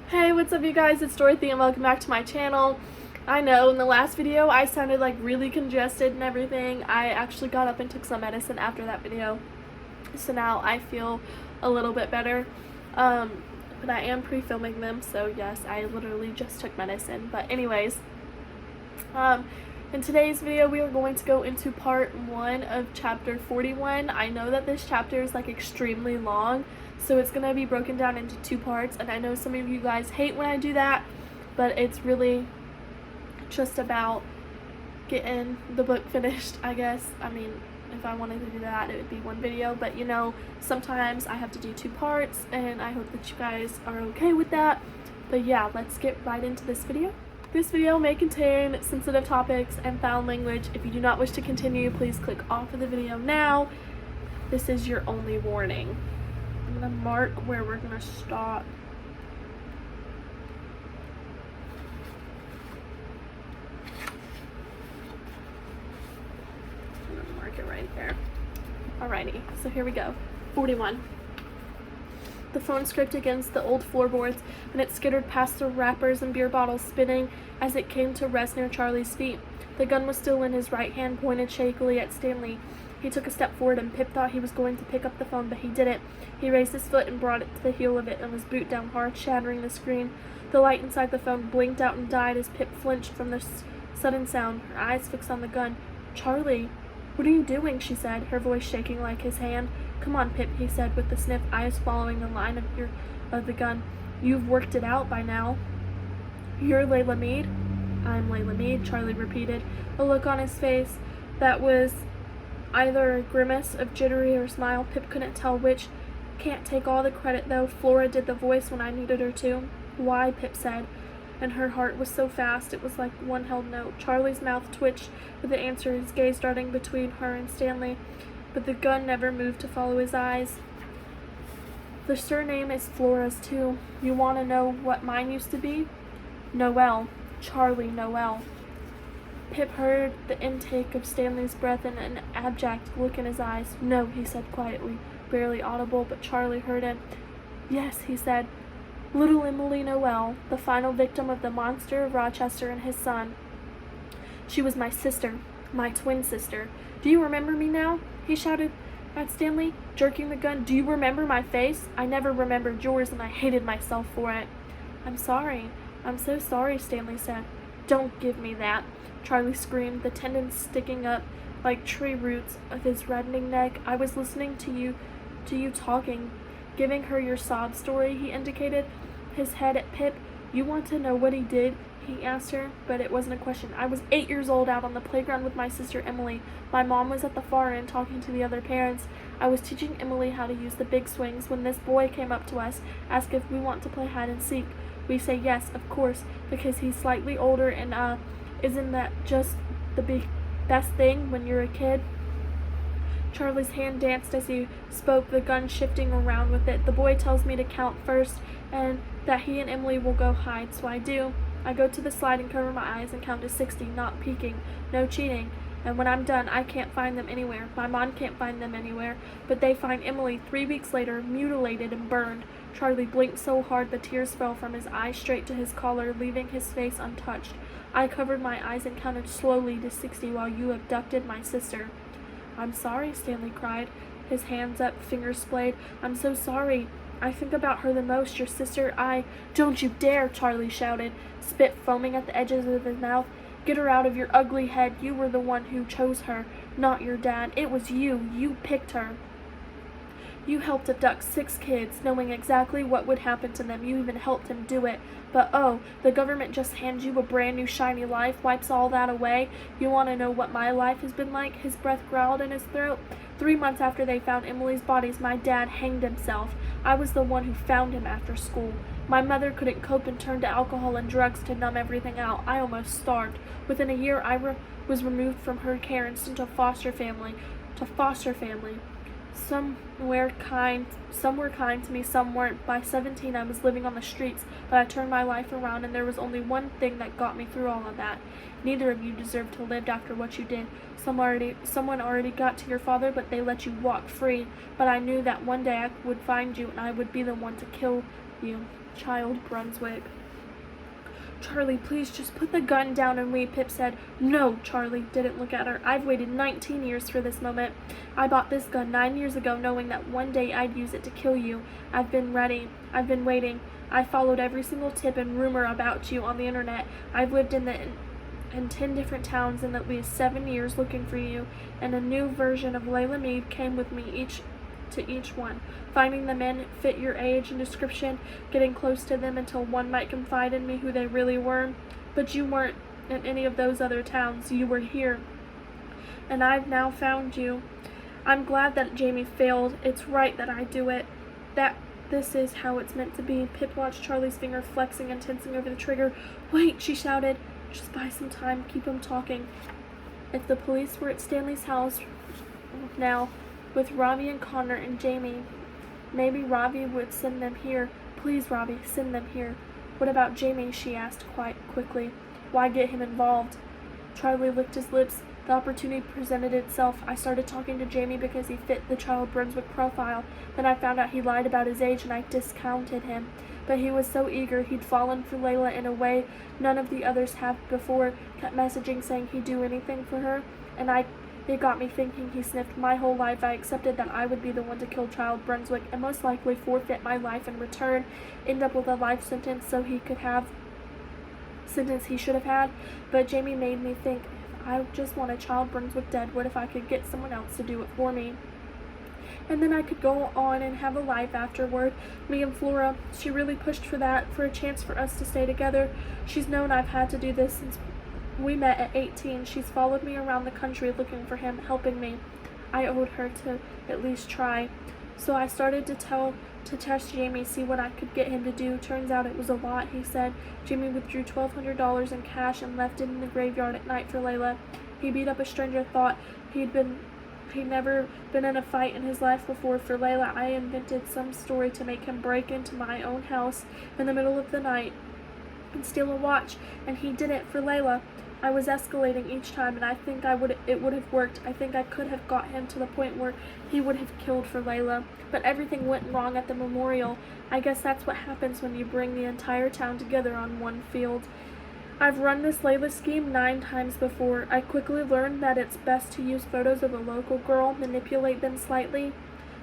Hey, what's up you guys? It's Dorothy and welcome back to my channel. I know in the last video I sounded like really congested and everything. I actually got up and took some medicine after that video. So now I feel a little bit better. But I am pre-filming them, so yes, I literally just took medicine. But anyways, in today's video we are going to go into part 1 of chapter 41. I know that this chapter is like extremely long, so it's going to be broken down into 2 parts, and I know some of you guys hate when I do that, but it's really just about getting the book finished, I guess. I mean, if I wanted to do that, it would be 1 video, but you know, sometimes I have to do 2 parts, and I hope that you guys are okay with that. But yeah, let's get right into this video. This video may contain sensitive topics and foul language. If you do not wish to continue, please click off of the video now. This is your only warning. I'm going to mark where we're going to stop. I'm going to mark it right there. Alrighty, so here we go. 41. The phone scraped against the old floorboards, and it skittered past the wrappers and beer bottles, spinning as it came to rest near Charlie's feet. The gun was still in his right hand, pointed shakily at Stanley. He took a step forward, and Pip thought he was going to pick up the phone, but he didn't. He raised his foot and brought it to the heel of it, and his boot down hard, shattering the screen. The light inside the phone blinked out and died as Pip flinched from the sudden sound, her eyes fixed on the gun. "Charlie, what are you doing?" she said, her voice shaking like his hand. "Come on, Pip," he said with a sniff, eyes following the line of the gun. "You've worked it out by now." "You're Layla Mead?" "I'm Layla Mead," Charlie repeated, a look on his face that was either a grimace of jittery or a smile. Pip couldn't tell which. "Can't take all the credit, though. Flora did the voice when I needed her to." "Why?" Pip said, and her heart was so fast it was like one held note. Charlie's mouth twitched with the answer, his gaze darting between her and Stanley, but the gun never moved to follow his eyes. "The surname is Flora's, too. You want to know what mine used to be?" "Noel. Charlie Noel." Pip heard the intake of Stanley's breath and an abject look in his eyes. "No," he said quietly, barely audible, but Charlie heard him. "Yes," he said. "Little Emily Noel, the final victim of the monster of Rochester and his son. She was my sister, my twin sister. Do you remember me now?" he shouted at Stanley, jerking the gun. "Do you remember my face? I never remembered yours, and I hated myself for it." "I'm sorry. I'm so sorry," Stanley said. "Don't give me that," Charlie screamed, the tendons sticking up like tree roots of his reddening neck. "I was listening to you talking, giving her your sob story," he indicated his head at Pip. "You want to know what he did?" he asked her, but it wasn't a question. "I was 8 years old, out on the playground with my sister Emily. My mom was at the far end talking to the other parents. I was teaching Emily how to use the big swings when this boy came up to us, asked if we want to play hide and seek. We say yes, of course, because he's slightly older, and isn't that just the best thing when you're a kid?" Charlie's hand danced as he spoke, the gun shifting around with it. "The boy tells me to count first, and that he and Emily will go hide, so I do. I go to the slide and cover my eyes and count to 60, not peeking, no cheating. And when I'm done, I can't find them anywhere. My mom can't find them anywhere, but they find Emily 3 weeks later, mutilated and burned." Charlie blinked so hard the tears fell from his eyes straight to his collar, leaving his face untouched. "I covered my eyes and counted slowly to 60 while you abducted my sister." "I'm sorry," Stanley cried, his hands up, fingers splayed. "I'm so sorry. I think about her the most, your sister. Don't you dare," Charlie shouted, spit foaming at the edges of his mouth. "Get her out of your ugly head. You were the one who chose her, not your dad. It was you. You picked her. You helped abduct 6 kids, knowing exactly what would happen to them. You even helped him do it. But oh, the government just hands you a brand new shiny life, wipes all that away. You want to know what my life has been like?" His breath growled in his throat. 3 months after they found Emily's bodies, my dad hanged himself. I was the one who found him after school. My mother couldn't cope and turned to alcohol and drugs to numb everything out. I almost starved. Within a year, I was removed from her care and sent to foster family. Some were kind to me, some weren't. By 17, I was living on the streets, but I turned my life around, and there was only one thing that got me through all of that. Neither of you deserved to live after what you did. Someone already got to your father, but they let you walk free. But I knew that one day I would find you, and I would be the one to kill you. Child Brunswick. Charlie, please just put the gun down and leave, Pip said. No, Charlie didn't look at her. I've waited 19 years for this moment. I bought this gun 9 years ago knowing that one day I'd use it to kill you. I've been ready. I've been waiting. I followed every single tip and rumor about you on the internet. I've lived in 10 different towns in at least 7 years looking for you, and a new version of Layla Mead came with me to each one, finding the men fit your age and description, getting close to them until one might confide in me who they really were. But you weren't in any of those other towns. You were here, and I've now found you. I'm glad that Jamie failed. It's right that I do it. This is how it's meant to be. Pip watched Charlie's finger flexing and tensing over the trigger. Wait, she shouted. Just buy some time. Keep him talking. If the police were at Stanley's house now, with Robbie and Connor and Jamie, maybe Robbie would send them here. Please, Robbie, send them here. What about Jamie? She asked quite quickly. Why get him involved? Charlie licked his lips. The opportunity presented itself. I started talking to Jamie because he fit the Child Brunswick profile. Then I found out he lied about his age and I discounted him. But he was so eager. He'd fallen for Layla in a way none of the others have before, kept messaging saying he'd do anything for her, and it got me thinking. He sniffed. My whole life I accepted that I would be the one to kill Child Brunswick and most likely forfeit my life in return, end up with a life sentence so he could have sentence he should have had. But Jamie made me think, if I just want a Child Brunswick dead, what if I could get someone else to do it for me? And then I could go on and have a life afterward. Me and Flora, she really pushed for that, for a chance for us to stay together. She's known I've had to do this since we met at 18. She's followed me around the country looking for him, helping me. I owed her to at least try. So I started to test Jamie, see what I could get him to do. Turns out it was a lot, he said. Jamie withdrew $1,200 in cash and left it in the graveyard at night for Layla. He beat up a stranger, thought he'd never been in a fight in his life before. For Layla, I invented some story to make him break into my own house in the middle of the night and steal a watch, and he did it for Layla. I was escalating each time, and I think it would have worked. I think I could have got him to the point where he would have killed for Layla. But everything went wrong at the memorial. I guess that's what happens when you bring the entire town together on one field. I've run this Layla scheme 9 times before. I quickly learned that it's best to use photos of a local girl, manipulate them slightly.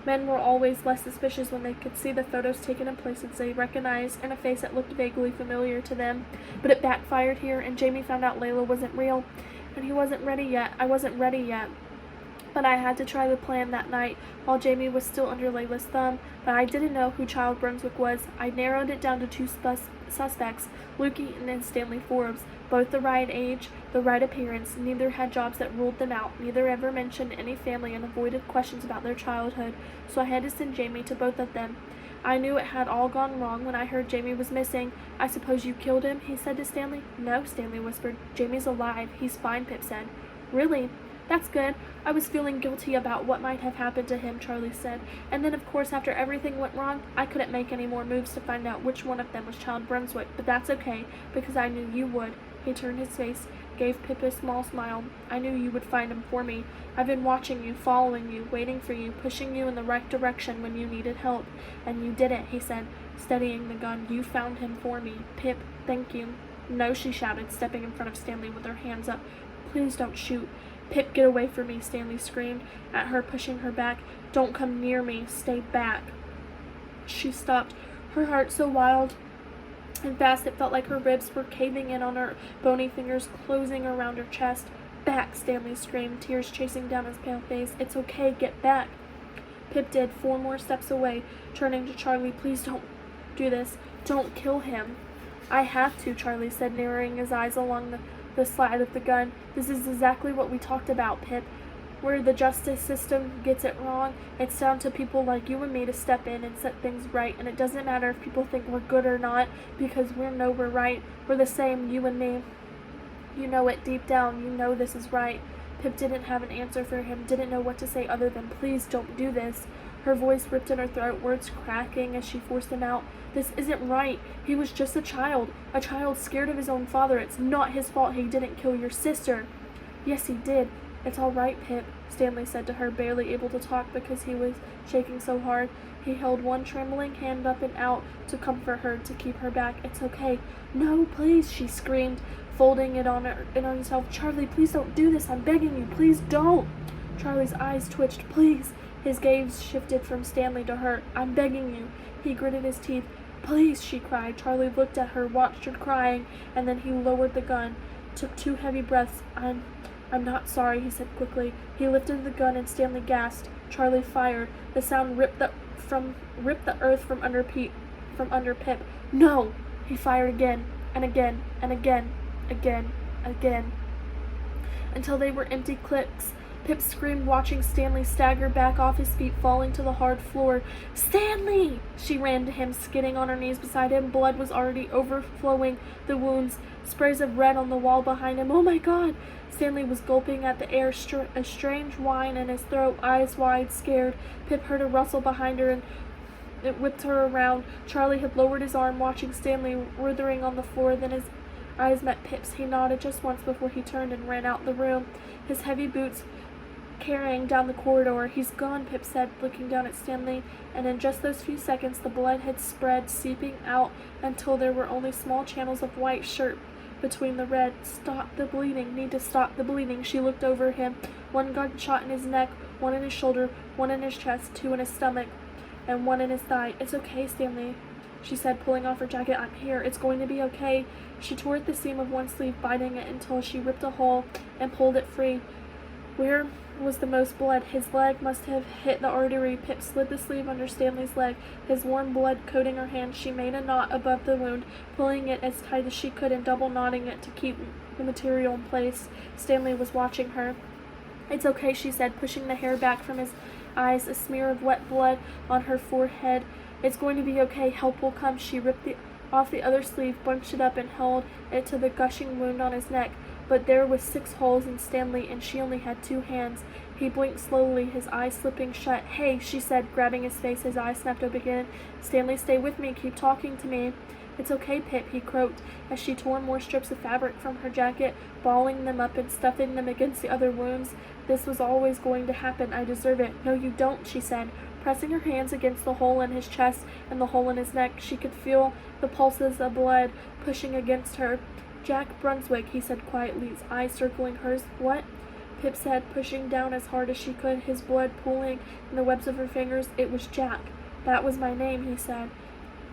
Men were always less suspicious when they could see the photos taken in places they recognized and a face that looked vaguely familiar to them. But it backfired here, and Jamie found out Layla wasn't real, and he wasn't ready yet. I wasn't ready yet. But I had to try the plan that night while Jamie was still under Layla's thumb. But I didn't know who Child Brunswick was. I narrowed it down to 2 suspects, Luke Eaton and Stanley Forbes. Both the right age, the right appearance. Neither had jobs that ruled them out. Neither ever mentioned any family and avoided questions about their childhood. So I had to send Jamie to both of them. I knew it had all gone wrong when I heard Jamie was missing. I suppose you killed him, he said to Stanley. No, Stanley whispered. Jamie's alive. He's fine, Pip said. Really? That's good. I was feeling guilty about what might have happened to him, Charlie said. And then, of course, after everything went wrong, I couldn't make any more moves to find out which one of them was Child Brunswick. But that's okay, because I knew you would. He turned his face, gave Pip a small smile. I knew you would find him for me. I've been watching you, following you, waiting for you, pushing you in the right direction when you needed help. And you did it, he said, steadying the gun. You found him for me. Pip, thank you. No, she shouted, stepping in front of Stanley with her hands up. Please don't shoot. Pip, get away from me, Stanley screamed at her, pushing her back. Don't come near me. Stay back. She stopped, her heart so wild and fast it felt like her ribs were caving in on her bony fingers, closing around her chest. Back, Stanley screamed, tears chasing down his pale face. It's okay, get back. Pip did, 4 more steps away, turning to Charlie. Please don't do this. Don't kill him. I have to, Charlie said, narrowing his eyes along the slide of the gun. This is exactly what we talked about, Pip. Where the justice system gets it wrong, it's down to people like you and me to step in and set things right, and it doesn't matter if people think we're good or not, because we know we're right. We're the same, you and me. You know it deep down. You know this is right. Pip didn't have an answer for him, didn't know what to say other than, please don't do this. Her voice ripped in her throat, words cracking as she forced them out. This isn't right. He was just a child scared of his own father. It's not his fault he didn't kill your sister. Yes, he did. It's all right, Pip, Stanley said to her, barely able to talk because he was shaking so hard. He held one trembling hand up and out to comfort her, to keep her back. It's okay. No, please, she screamed, folding it on herself. Charlie, please don't do this. I'm begging you. Please don't. Charlie's eyes twitched. Please. His gaze shifted from Stanley to her. I'm begging you. He gritted his teeth. Please, she cried. Charlie looked at her, watched her crying, and then he lowered the gun, took 2 heavy breaths. I'm not sorry, he said quickly. He lifted the gun and Stanley gasped. Charlie fired. The sound ripped the earth from under Pip. No! He fired again, and again, and again, again, until they were empty clicks. Pip screamed, watching Stanley stagger back off his feet, falling to the hard floor. Stanley! She ran to him, skidding on her knees beside him. Blood was already overflowing the wounds, sprays of red on the wall behind him. Oh my God! Stanley was gulping at the air, a strange whine in his throat, eyes wide, scared. Pip heard a rustle behind her, and it whipped her around. Charlie had lowered his arm, watching Stanley writhing on the floor. Then his eyes met Pip's. He nodded just once before he turned and ran out the room, his heavy boots carrying down the corridor. He's gone, Pip said, looking down at Stanley, and in just those few seconds the blood had spread, seeping out until there were only small channels of white shirt between the red. Stop the bleeding. Need to stop the bleeding. She looked over him. 1 gunshot in his neck, 1 in his shoulder, 1 in his chest, 2 in his stomach, and 1 in his thigh. It's okay, Stanley, she said, pulling off her jacket. I'm here. It's going to be okay. She tore at the seam of one sleeve, biting it until she ripped a hole and pulled it free. Where was the most blood? His leg must have hit the artery. Pip slid the sleeve under Stanley's leg, his warm blood coating her hand. She made a knot above the wound, pulling it as tight as she could and double knotting it to keep the material in place. Stanley was watching her. It's okay, she said, pushing the hair back from his eyes, a smear of wet blood on her forehead. It's going to be okay. Help will come. She ripped off the other sleeve, bunched it up, and held it to the gushing wound on his neck. But there was 6 holes in Stanley, and she only had 2 hands. He blinked slowly, his eyes slipping shut. Hey, she said, grabbing his face. His eyes snapped open again. Stanley, stay with me. Keep talking to me. It's okay, Pip, he croaked, as she tore more strips of fabric from her jacket, balling them up and stuffing them against the other wounds. This was always going to happen. I deserve it. No, you don't, she said, pressing her hands against the hole in his chest and the hole in his neck. She could feel the pulses of blood pushing against her. Jack Brunswick, he said quietly, his eyes circling hers. What? Pip said, pushing down as hard as she could, his blood pooling in the webs of her fingers. It was Jack. That was my name, he said,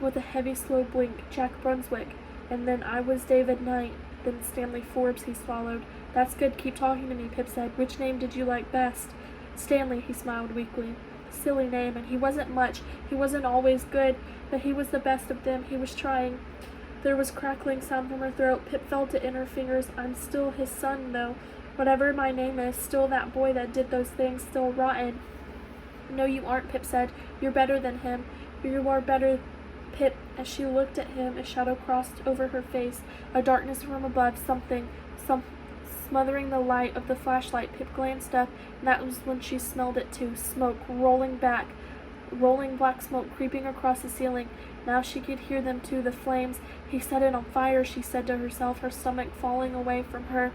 with a heavy, slow blink. Jack Brunswick. And then I was David Knight. Then Stanley Forbes, he swallowed. That's good. Keep talking to me, Pip said. Which name did you like best? Stanley, he smiled weakly. Silly name, and he wasn't much. He wasn't always good, but he was the best of them. He was trying. There was crackling sound from her throat. Pip felt it in her fingers. I'm still his son, though. Whatever my name is, still that boy that did those things, still rotten. No, you aren't, Pip said. You're better than him. You are better, Pip. As she looked at him, a shadow crossed over her face, a darkness from above, something smothering the light of the flashlight. Pip glanced up, and that was when she smelled it too. Smoke, rolling black smoke creeping across the ceiling. Now she could hear them too, the flames. He set it on fire, she said to herself, her stomach falling away from her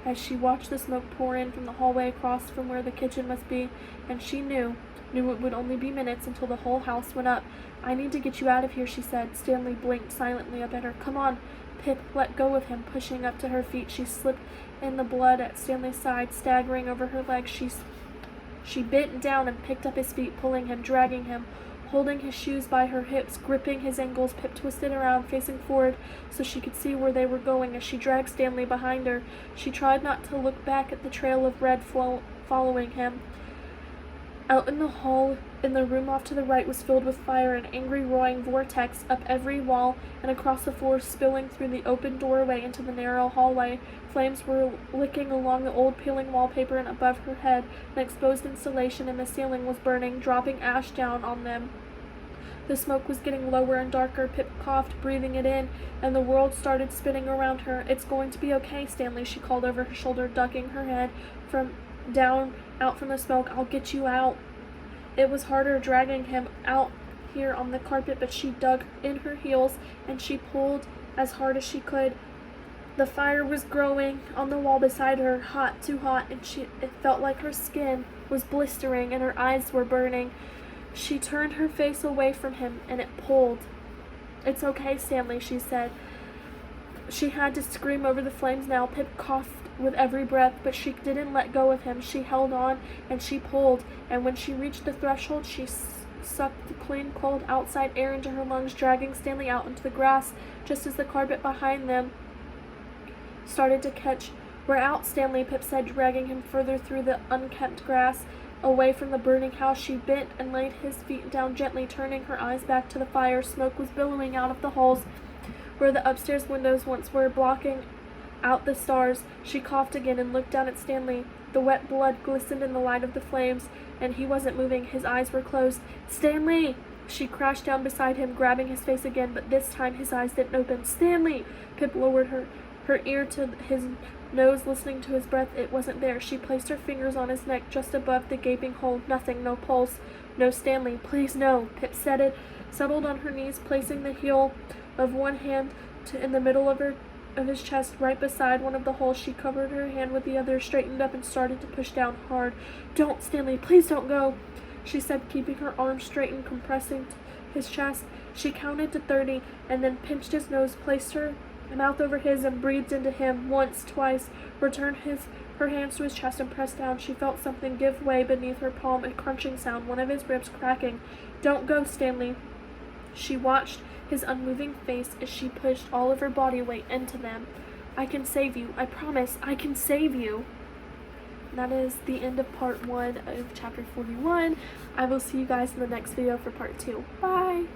as she watched the smoke pour in from the hallway across from where the kitchen must be. And she knew it would only be minutes until the whole house went up. I need to get you out of here, she said. Stanley blinked silently up at her. Come on. Pip let go of him, pushing up to her feet. She slipped in the blood at Stanley's side, staggering over her legs. She bent down and picked up his feet, pulling him, dragging him, holding his shoes by her hips, gripping his ankles. Pip twisted around, facing forward so she could see where they were going as she dragged Stanley behind her. She tried not to look back at the trail of red following him. Out in the hall, in the room off to the right, was filled with fire, an angry roaring vortex up every wall and across the floor, spilling through the open doorway into the narrow hallway. Flames were licking along the old peeling wallpaper, and above her head, an exposed installation in the ceiling was burning, dropping ash down on them. The smoke was getting lower and darker. Pip coughed, breathing it in, and the world started spinning around her. It's going to be okay, Stanley, she called over her shoulder, ducking her head out from the smoke. I'll get you out. It was harder dragging him out here on the carpet, but she dug in her heels and she pulled as hard as she could. The fire was growing on the wall beside her, hot, too hot, and it felt like her skin was blistering and her eyes were burning. She turned her face away from him, and it pulled. "It's okay, Stanley," she said. She had to scream over the flames now. Pip coughed with every breath, but she didn't let go of him. She held on, and she pulled, and when she reached the threshold, she sucked the clean, cold outside air into her lungs, dragging Stanley out into the grass, just as the carpet behind them started to catch. "We're out, Stanley," Pip said, dragging him further through the unkempt grass, away from the burning house. She bent and laid his feet down gently, turning her eyes back to the fire. Smoke was billowing out of the holes where the upstairs windows once were, blocking out the stars. She coughed again and looked down at Stanley. The wet blood glistened in the light of the flames, and he wasn't moving. His eyes were closed. "Stanley!" She crashed down beside him, grabbing his face again, but this time his eyes didn't open. "Stanley!" Pip lowered her ear to his nose, listening to his breath. It wasn't there. She placed her fingers on his neck, just above the gaping hole. Nothing, no pulse. "No, Stanley, please, no." Pip settled on her knees, placing the heel of one hand in the middle of his chest, right beside one of the holes. She covered her hand with the other, straightened up, and started to push down hard. "Don't, Stanley, please don't go," she said, keeping her arms straight and compressing his chest. She counted to 30, and then pinched his nose, placed her mouth over his, and breathed into him once, twice, returned her hands to his chest and pressed down. She felt something give way beneath her palm, a crunching sound, one of his ribs cracking. "Don't go, Stanley." She watched his unmoving face as she pushed all of her body weight into them. "I can save you. I promise. I can save you." And that is the end of part 1 of chapter 41. I will see you guys in the next video for part 2. Bye!